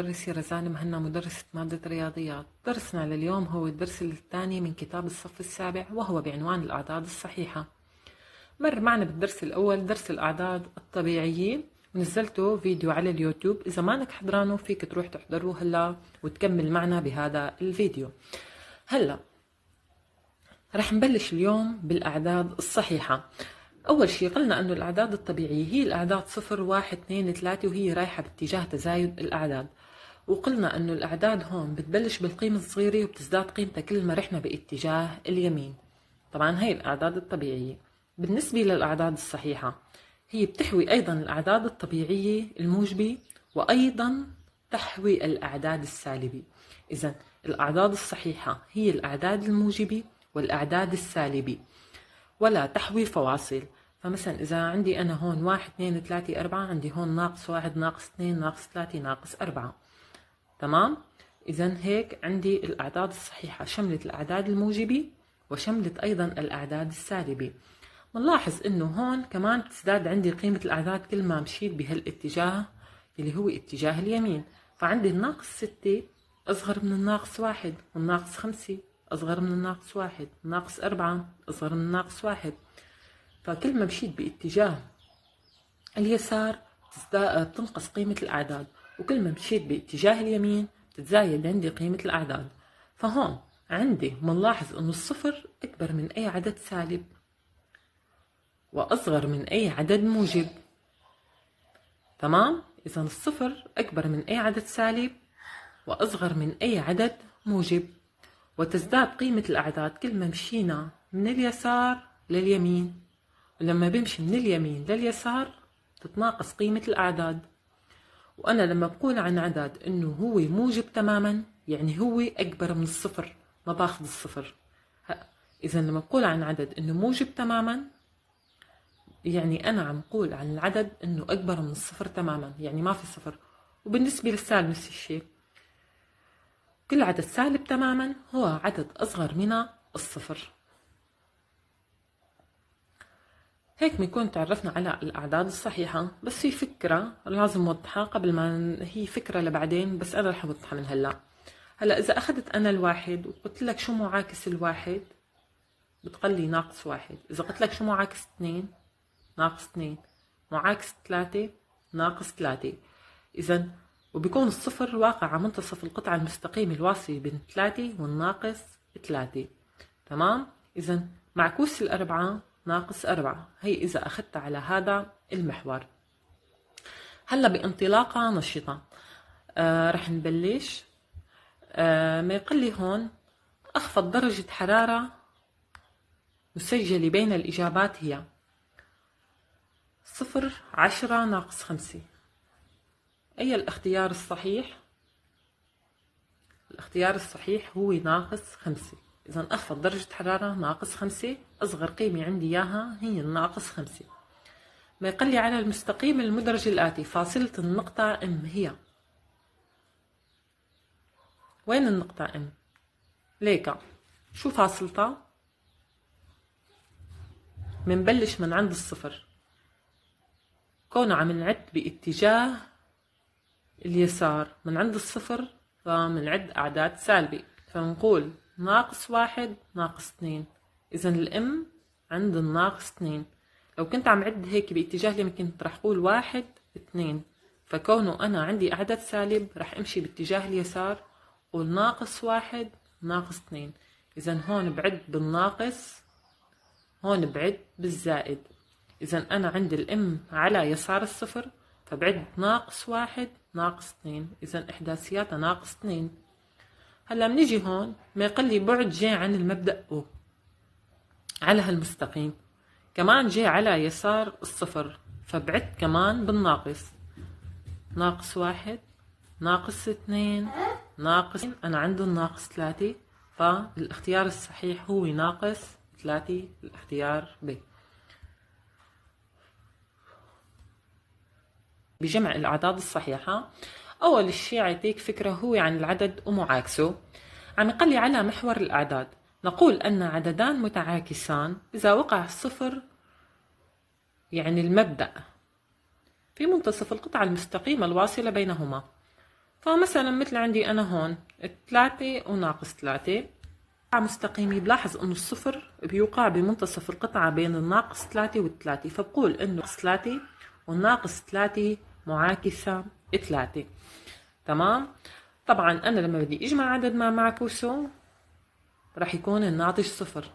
مدرسي رزان مهنا، مدرسة مادة رياضيات. درسنا لليوم هو الدرس الثاني من كتاب الصف السابع، وهو بعنوان الأعداد الصحيحة. مر معنا بالدرس الأول درس الأعداد الطبيعية، ونزلته فيديو على اليوتيوب. إذا مانك حضرانه فيك تروح تحضره هلا وتكمل معنا بهذا الفيديو. هلا رح نبلش اليوم بالأعداد الصحيحة. أول شي قلنا أنه الأعداد الطبيعية هي الأعداد 0 1 2 3، وهي رايحة باتجاه تزايد الأعداد. وقلنا أنه الأعداد هون بتبلش بالقيمة الصغيرة وبتزداد قيمتها كل ما رحنا باتجاه اليمين. طبعا هي الأعداد الطبيعية. بالنسبة للأعداد الصحيحة، هي بتحوي أيضا الأعداد الطبيعية الموجبة، وأيضا تحوي الأعداد السالبة. إذن الأعداد الصحيحة هي الأعداد الموجبة والأعداد السالبة، ولا تحوي فواصل. فمثلا إذا عندي أنا هون 1 2 3 4، عندي هون ناقص 1 ناقص 2 ناقص 3 ناقص 4. تمام؟ إذن هيك عندي الأعداد الصحيحة شملت الأعداد الموجبة وشملت أيضا الأعداد السالبة. بنلاحظ إنه هون كمان بتزداد عندي قيمة الأعداد كل ما مشيت بهالاتجاه اللي هو اتجاه اليمين. فعندي الناقص 6 أصغر من الناقص 1، والناقص 5 أصغر من الناقص 1، الناقص 4 أصغر من الناقص 1. فكل ما مشيت باتجاه اليسار بتنقص قيمة الأعداد، وكل ما مشيت باتجاه اليمين بتتزايد عندي قيمة الأعداد. فهون عندي بنلاحظ إنه الصفر أكبر من أي عدد سالب وأصغر من أي عدد موجب. تمام؟ إذا الصفر أكبر من أي عدد سالب وأصغر من أي عدد موجب. وتزداد قيمة الأعداد كل ما مشينا من اليسار لليمين، ولما بمشي من اليمين لليسار تتناقص قيمة الأعداد. وأنا لما بقول عن عدد إنه هو موجب تماما، يعني هو أكبر من الصفر، ما باخذ الصفر. إذا لما بقول عن عدد إنه موجب تماما، يعني أنا عم قول عن العدد إنه أكبر من الصفر تماما، يعني ما في صفر. وبالنسبة للسالب نفس الشيء، كل عدد سالب تماما هو عدد أصغر من الصفر. هيك بنكون تعرفنا على الأعداد الصحيحة. بس في فكرة لازم أوضحها قبل ما هي فكرة لبعدين، بس أنا رح أوضحها من هلا. إذا أخذت أنا الواحد وقلت لك شو معاكس الواحد، بتقلي ناقص واحد. إذا قلت لك شو معاكس 2، ناقص 2. معاكس 3، ناقص 3. إذا وبيكون الصفر واقع على منتصف القطعة المستقيمة الواصلة بين 3 والناقص 3. تمام؟ إذا معكوس الأربعة ناقص 4. هي إذا أخذت على هذا المحور. هلا بانطلاقة نشطة رح نبلش. ما يقلي هون أخفض درجة حرارة مسجلة بين الإجابات هي 0 10 ناقص 5. أي الاختيار الصحيح؟ الاختيار الصحيح هو ناقص 5. إذا أخفض درجة حرارة ناقص 5، أصغر قيمة عندي إياها هي الناقص 5. ما يقلي على المستقيم المدرج الآتي فاصلة النقطة M هي. وين النقطة M؟ ليكا شو فاصلتها؟ منبلش من عند الصفر، كونه عم نعد باتجاه اليسار من عند الصفر، فمنعد أعداد سالبة. فنقول ناقص 1 ناقص 2. إذا الام عند الناقص 2. لو كنت عم عد هيك باتجاه اليمين كنت رح قول 1 2. فكونه أنا عندي عدد سالب رح أمشي باتجاه اليسار، قول ناقص 1 ناقص 2. إذا هون بعد بالناقص، هون بعد بالزائد. إذا أنا عندي الام على يسار الصفر، فبعد ناقص 1 ناقص 2. إذا إحداثياتها ناقص 2. هلا بنيجي هون ما يقلي بعد جي عن المبدأ O على هالمستقيم، كمان جي على يسار الصفر، فبعد كمان بالناقص. ناقص 1 ناقص 2 ناقص، أنا عندي الناقص 3. فالاختيار الصحيح هو ناقص 3، الاختيار ب. بجمع الأعداد الصحيحة، أول شيء عيطيك فكرة هو عن العدد ومعاكسه. عم يقلي على محور الأعداد. نقول أن عددان متعاكسان إذا وقع الصفر، يعني المبدأ في منتصف القطعة المستقيمة الواصلة بينهما، فمثلا مثل عندي أنا هون 3 وناقص 3 مستقيمي. بلاحظ انه الصفر بيوقع بمنتصف القطعة بين الناقص 3 والثلاثة، فبقول انه ناقص 3 والناقص 3 معاكسة 3. تمام. طبعا انا لما بدي اجمع عدد ما معكوسه رح يكون الناتج صفر.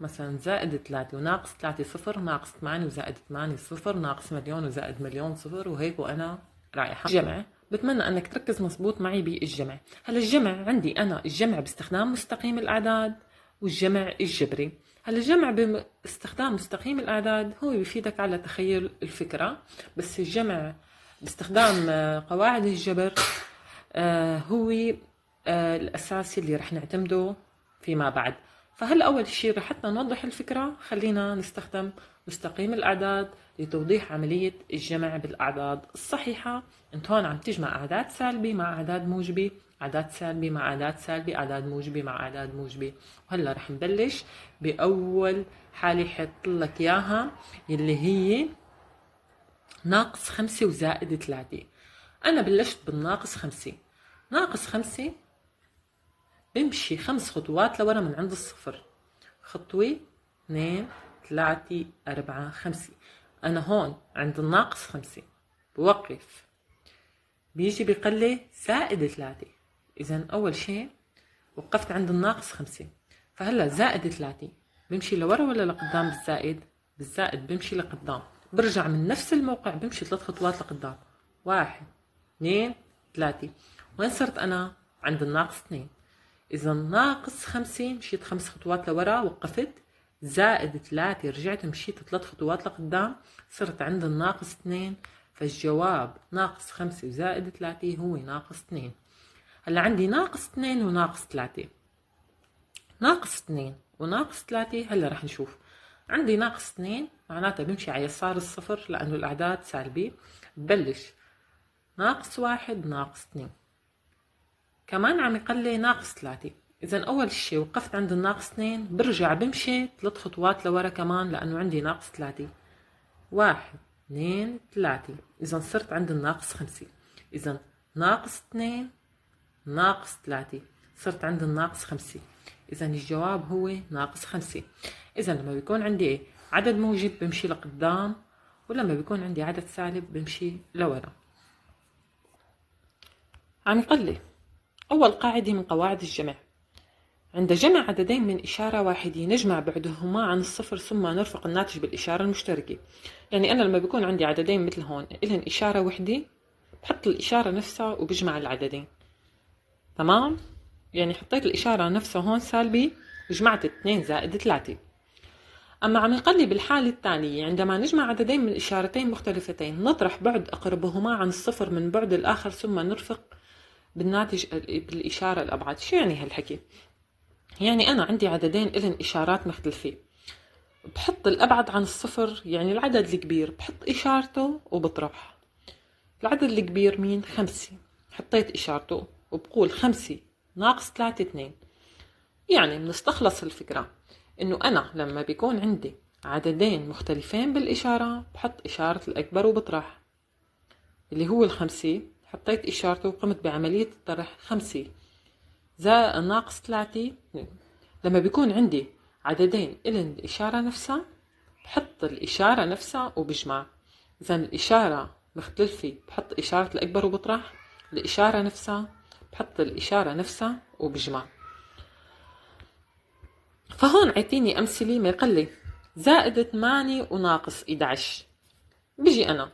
مثلا زائد 3 وناقص 3 صفر، ناقص 8 وزائد 8 صفر، ناقص مليون وزائد مليون صفر، وهيك وأنا رايحة جمع. بتمنى أنك تركز مزبوط معي بالجمع. هلا الجمع عندي أنا الجمع باستخدام مستقيم الأعداد والجمع الجبري. هلا الجمع باستخدام مستقيم الأعداد هو بيفيدك على تخيل الفكرة، بس الجمع باستخدام قواعد الجبر هو الأساس اللي رح نعتمده فيما بعد. فهلا أول شيء حتى نوضح الفكرة خلينا نستخدم مستقيم الأعداد لتوضيح عملية الجمع بالأعداد الصحيحة. انت هون عم تجمع أعداد سالبة مع أعداد موجبة، أعداد سالبة مع أعداد سالبة، أعداد موجبة مع أعداد موجبة. وهلا رح نبلش بأول حالة حط لك إياها اللي هي ناقص 5 وزائد 3. أنا بلشت بالناقص 5. ناقص 5 بمشي 5 خطوات لورا من عند الصفر. خطوة 2 3 4 5. أنا هون عند الناقص 5 بوقف، بيجي بقلي زائد 3. إذا أول شيء وقفت عند الناقص 5. فهلا زائد 3 بمشي لورا ولا لقدام؟ بالزائد. بالزائد بمشي لقدام، برجع من نفس الموقع بمشي 3 خطوات لقدام. 1 2 3. وين صرت أنا؟ عند الناقص 2. إذا ناقص 5 مشيت 5 خطوات لورا وقفت، زائد 3 رجعت مشيت 3 خطوات لقدام صرت عند الناقص 2. فالجواب ناقص 5 وزائد 3 هو ناقص 2. هلا عندي ناقص 2 وناقص 3. ناقص 2 وناقص 3 هلا رح نشوف. عندي ناقص 2 معناتها بمشي على يسار الصفر لأنه الأعداد سالبة. ببلش ناقص 1 ناقص 2. كمان عم يقلي ناقص 3. إذا أول شي وقفت عند الناقص 2 برجع بمشي 3 خطوات لورا كمان لأنه عندي ناقص 3. 1 2 3. إذا صرت عند الناقص 5. إذا ناقص 2 ناقص 3 صرت عند الناقص 5. إذا الجواب هو ناقص 5. إذا لما بيكون عندي عدد موجب بمشي لقدام، ولما بيكون عندي عدد سالب بمشي لورا. عم يقلي أول قاعدة من قواعد الجمع: عند جمع عددين من إشارة واحدة نجمع بعدهما عن الصفر ثم نرفق الناتج بالإشارة المشتركة. يعني أنا لما بيكون عندي عددين مثل هون إلهن إشارة وحدة بحط الإشارة نفسها وبجمع العددين. تمام؟ يعني حطيت الإشارة نفسها هون سالبة وجمعت 2 زائد 3. أما عم يقلي بالحالة الثانية عندما نجمع عددين من إشارتين مختلفتين نطرح بعد أقربهما عن الصفر من بعد الآخر ثم نرفق بالناتج بالإشارة الأبعد. شو يعني هالحكي؟ يعني أنا عندي عددين إلن إشارات مختلفة، بحط الأبعد عن الصفر يعني العدد الكبير بحط إشارته وبطرح. العدد الكبير مين؟ 5. حطيت إشارته وبقول 5 ناقص 3 2. يعني بنستخلص الفكرة إنه أنا لما بيكون عندي عددين مختلفين بالإشارة بحط إشارة الأكبر وبطرح اللي هو 5. حطيت إشارته وقمت بعملية الطرح. 5 زائد ناقص 3. لما بيكون عندي عددين إلن الإشارة نفسها بحط الإشارة نفسها وبجمع. إذا الإشارة مختلفة بحط إشارة الأكبر وبطرح، الإشارة نفسها بحط الإشارة نفسها وبجمع. فهون عيتيني أمثلة ما يقلي زائد 8 وناقص 11. بيجي أنا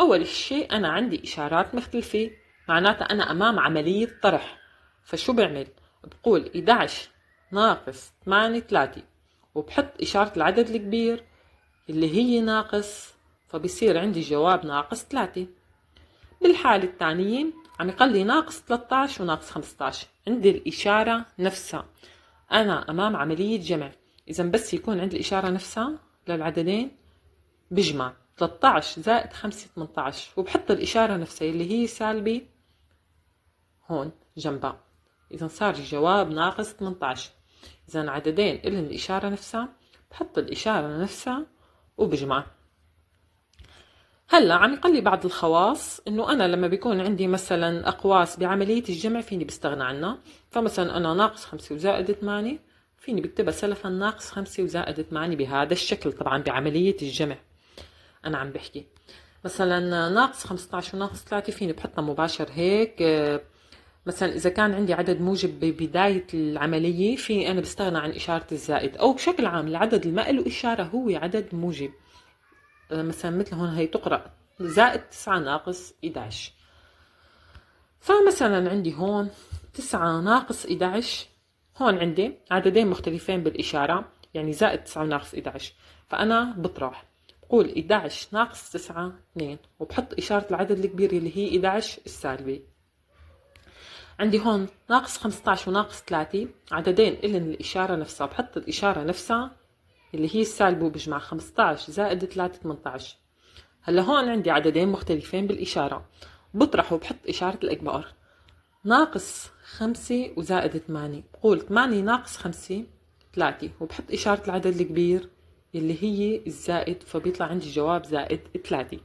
أول شيء أنا عندي إشارات مختلفة معناتها أنا أمام عملية طرح. فشو بعمل؟ بقول 11 ناقص 8 3 وبحط إشارة العدد الكبير اللي هي ناقص، فبصير عندي جواب ناقص 3. بالحالة الثانية عم يقلي ناقص 13 وناقص 15. عندي الإشارة نفسها، أنا أمام عملية جمع. إذا بس يكون عندي الإشارة نفسها للعددين بجمع 13 زائد 5 18 وبحط الإشارة نفسها اللي هي سالبة هون جنبها. إذا صار الجواب ناقص 18. إذا عددين إلن الإشارة نفسها بحط الإشارة نفسها وبجمع. هلا عم يقلي بعض الخواص انه انا لما بيكون عندي مثلا اقواس بعملية الجمع فيني بستغنى عنها. فمثلا انا ناقص 5 وزائد 8 فيني بكتبها سلفا ناقص 5 وزائد 8 بهذا الشكل. طبعا بعملية الجمع انا عم بحكي مثلا ناقص 15 وناقص 3 فيني بحطها مباشر هيك. مثلا إذا كان عندي عدد موجب ببداية العملية في أنا بستغنى عن إشارة الزائد، أو بشكل عام العدد اللي ما له إشارة هو عدد موجب. مثلا مثل هون هي تقرأ زائد 9 ناقص 11. فمثلا عندي هون 9 ناقص 11، هون عندي عددين مختلفين بالإشارة، يعني زائد 9 وناقص 11. فأنا بطرح بقول 11 ناقص 9 2، وبحط إشارة العدد الكبير اللي هي 11 السالبة. عندي هون ناقص 15 وناقص 3 عددين إلن الإشارة نفسها، بحط الإشارة نفسها اللي هي السالبة وبجمع 15 زائد 3 18. هلا هون عندي عددين مختلفين بالإشارة، بطرح وبحط إشارة الأكبر. ناقص 5 وزائد 8، بقول 8 ناقص 5 3، وبحط إشارة العدد الكبير اللي هي الزائد، فبيطلع عندي جواب زائد 3.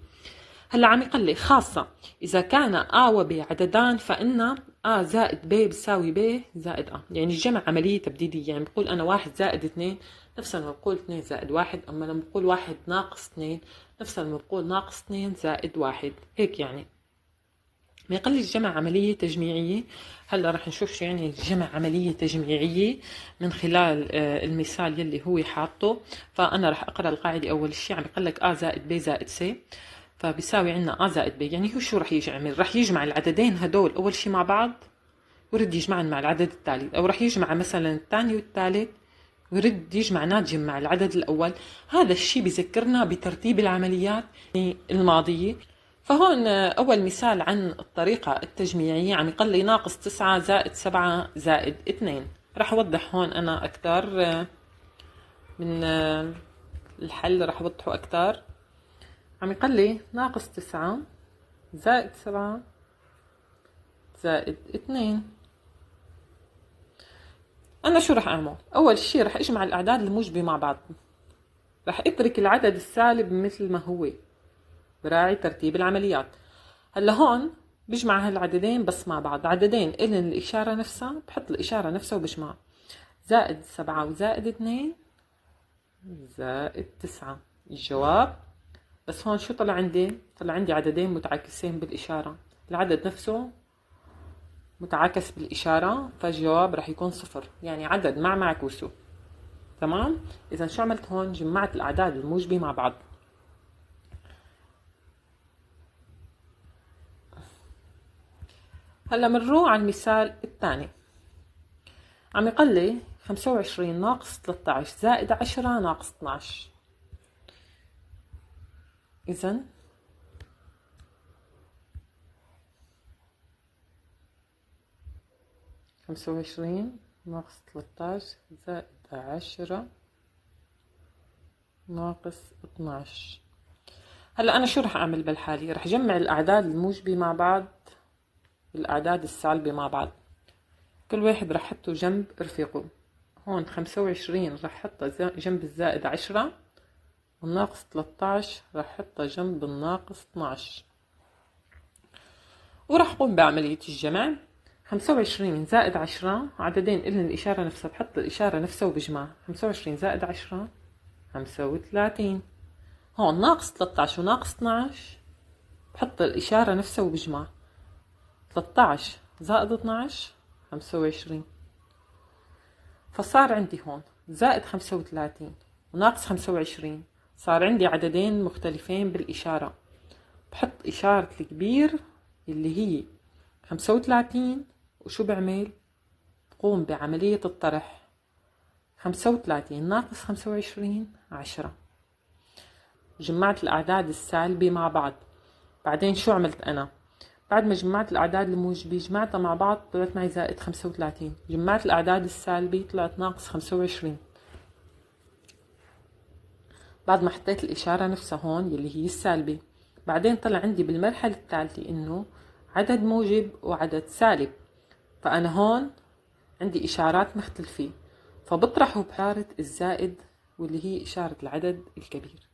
هلا عم يقلي خاصة إذا كان آ وب عددان فإن آ زائد ب بيساوي ب زائد آ، يعني الجمع عملية تبديلية. يعني بقول أنا 1 زائد 2 نفس ما بقول 2 زائد 1، أما لما بقول 1 ناقص 2 نفس ما بقول ناقص 2 زائد 1 هيك. يعني ما يقلي الجمع عملية تجميعية. هلا رح نشوف شو يعني الجمع عملية تجميعية من خلال المثال يلي هو حاطه. فأنا رح أقرأ القاعدة. أول شيء عم يقلك آ زائد ب زائد س، فبيساوي عنا آ زائد ب. يعني هو شو رح يعمل؟ رح يجمع العددين هدول أول شي مع بعض ويرد يجمعن مع العدد الثالث، أو رح يجمع مثلا الثاني والثالث ويرد يجمع ناتجم مع العدد الأول. هذا الشي بذكرنا بترتيب العمليات الماضية. فهون أول مثال عن الطريقة التجميعية عم يقلي ناقص 9 زائد 7 زائد 2. رح أوضح هون أنا أكتر من الحل، رح أوضحه أكتر. عم يقلي ناقص 9 زائد 7 زائد 2. أنا شو رح أعمل؟ أول شي رح أجمع الأعداد الموجبة مع بعض، رح أترك العدد السالب مثل ما هو، براعي ترتيب العمليات. هلا هون بجمع هالعددين بس مع بعض، عددين إلن الإشارة نفسها بحط الإشارة نفسها وبجمع. زائد 7 وزائد 2 زائد 9 الجواب. بس هون شو طلع عندي؟ طلع عندي عددين متعاكسين بالإشارة، العدد نفسه متعاكس بالإشارة، فالجواب رح يكون 0، يعني عدد مع معكوسه. تمام؟ إذا شو عملت هون؟ جمعت الأعداد الموجبة مع بعض. هلا منروح على المثال الثاني. عم يقلي 25 ناقص 13 زائد 10 ناقص 12. إذا 25 ناقص 13 زائد 10 ناقص 12. هلا أنا شو رح أعمل بالحالة؟ رح جمع الأعداد الموجبة مع بعض والأعداد السالبة مع بعض، كل واحد رح حطه جنب رفيقه. هون 25 رح حطها جنب الزائد 10، والناقص 13 رح حطها جنب الناقص 12، ورح قوم بعملية الجمع. 25 زائد 10 عددين إلن الإشارة نفسها، بحط الإشارة نفسها وبجمع. 25 زائد 10 35. هون ناقص 13 وناقص 12 بحط الإشارة نفسها وبجمع. 13 زائد 12 25. فصار عندي هون زائد 35 وناقص 25، صار عندي عددين مختلفين بالإشارة، بحط إشارة الكبير اللي هي 35، وشو بعمل؟ بقوم بعملية الطرح. 35 ناقص 25 10. جمعت الأعداد السالبة مع بعض. بعدين شو عملت أنا؟ بعد ما جمعت الأعداد الموجبة جمعتها مع بعض طلعت معي زائد 35. جمعت الأعداد السالبة طلعت ناقص 25. بعد ما حطيت الإشارة نفسها هون يلي هي السالبة، بعدين طلع عندي بالمرحلة الثالثة إنه عدد موجب وعدد سالب، فأنا هون عندي إشارات مختلفة، فبطرحه بإشارة الزائد واللي هي إشارة العدد الكبير.